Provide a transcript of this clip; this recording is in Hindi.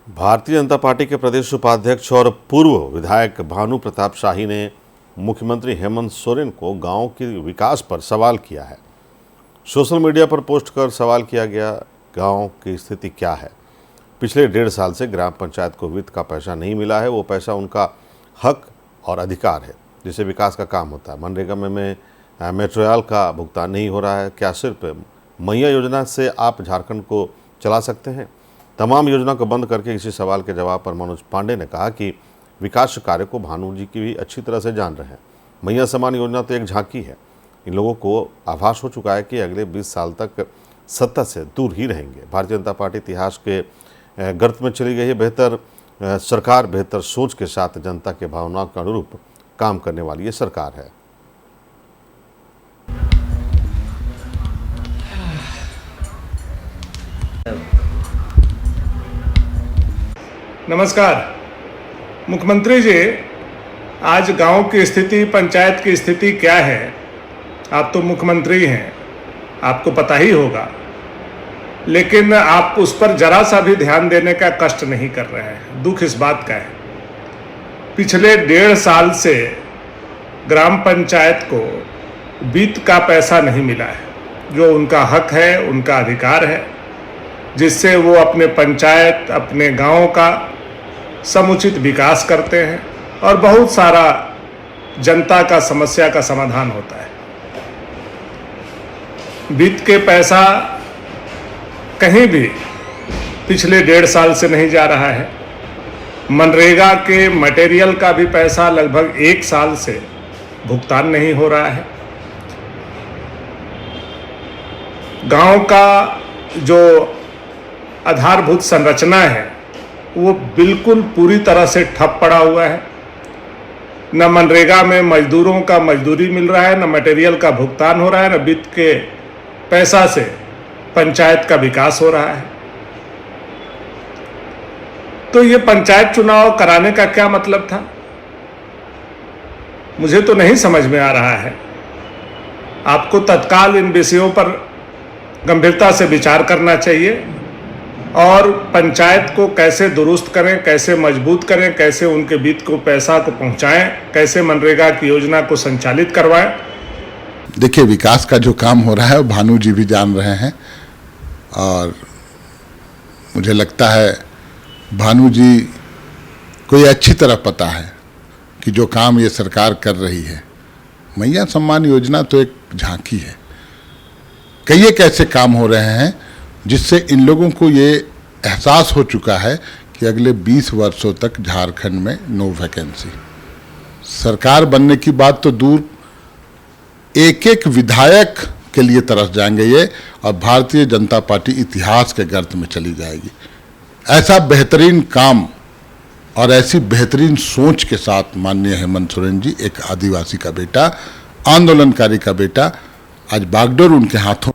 भारतीय जनता पार्टी के प्रदेश उपाध्यक्ष और पूर्व विधायक भानु प्रताप शाही ने मुख्यमंत्री हेमंत सोरेन को गांव के विकास पर सवाल किया है। सोशल मीडिया पर पोस्ट कर सवाल किया गया, गांव की स्थिति क्या है। पिछले 1.5 साल से ग्राम पंचायत को वित्त का पैसा नहीं मिला है। वो पैसा उनका हक और अधिकार है जिससे विकास का काम होता है। मनरेगा में मेट्रोयाल का भुगतान नहीं हो रहा है। क्या सिर्फ मैया योजना से आप झारखंड को चला सकते हैं? तमाम योजना को बंद करके इसी सवाल के जवाब पर मनोज पांडे ने कहा कि विकास कार्य को भानु जी की भी अच्छी तरह से जान रहे हैं। मैया समान योजना तो एक झांकी है। इन लोगों को आभास हो चुका है कि अगले 20 साल तक सत्ता से दूर ही रहेंगे। भारतीय जनता पार्टी इतिहास के गर्त में चली गई है। बेहतर सरकार, बेहतर सोच के साथ जनता के भावनाओं के अनुरूप काम करने वाली ये सरकार है। नमस्कार मुख्यमंत्री जी, आज गांव की स्थिति, पंचायत की स्थिति क्या है? आप तो मुख्यमंत्री हैं, आपको पता ही होगा, लेकिन आप उस पर जरा सा भी ध्यान देने का कष्ट नहीं कर रहे हैं। दुख इस बात का है, पिछले 1.5 साल से ग्राम पंचायत को वित्त का पैसा नहीं मिला है, जो उनका हक है, उनका अधिकार है, जिससे वो अपने पंचायत, अपने गांव का समुचित विकास करते हैं और बहुत सारा जनता का समस्या का समाधान होता है। वित्त के पैसा कहीं भी पिछले 1.5 साल से नहीं जा रहा है। मनरेगा के मटेरियल का भी पैसा लगभग 1 साल से भुगतान नहीं हो रहा है। गांव का जो आधारभूत संरचना है वो बिल्कुल पूरी तरह से ठप पड़ा हुआ है। न मनरेगा में मजदूरों का मजदूरी मिल रहा है, न मटेरियल का भुगतान हो रहा है, न वित्त के पैसा से पंचायत का विकास हो रहा है। तो ये पंचायत चुनाव कराने का क्या मतलब था? मुझे तो नहीं समझ में आ रहा है। आपको तत्काल इन विषयों पर गंभीरता से विचार करना चाहिए और पंचायत को कैसे दुरुस्त करें, कैसे मजबूत करें, कैसे उनके वित्त को, पैसा को पहुंचाएं, कैसे मनरेगा की योजना को संचालित करवाएं। देखिए, विकास का जो काम हो रहा है वो भानु जी भी जान रहे हैं और मुझे लगता है भानु जी को ये अच्छी तरह पता है कि जो काम ये सरकार कर रही है, मैया सम्मान योजना तो एक झांकी है। कई कैसे काम हो रहे हैं जिससे इन लोगों को ये एहसास हो चुका है कि अगले 20 वर्षों तक झारखंड में नो वैकेंसी। सरकार बनने की बात तो दूर, एक एक विधायक के लिए तरस जाएंगे ये, और भारतीय जनता पार्टी इतिहास के गर्त में चली जाएगी। ऐसा बेहतरीन काम और ऐसी बेहतरीन सोच के साथ माननीय हेमंत सोरेन जी, एक आदिवासी का बेटा, आंदोलनकारी का बेटा, आज बागडोर उनके हाथों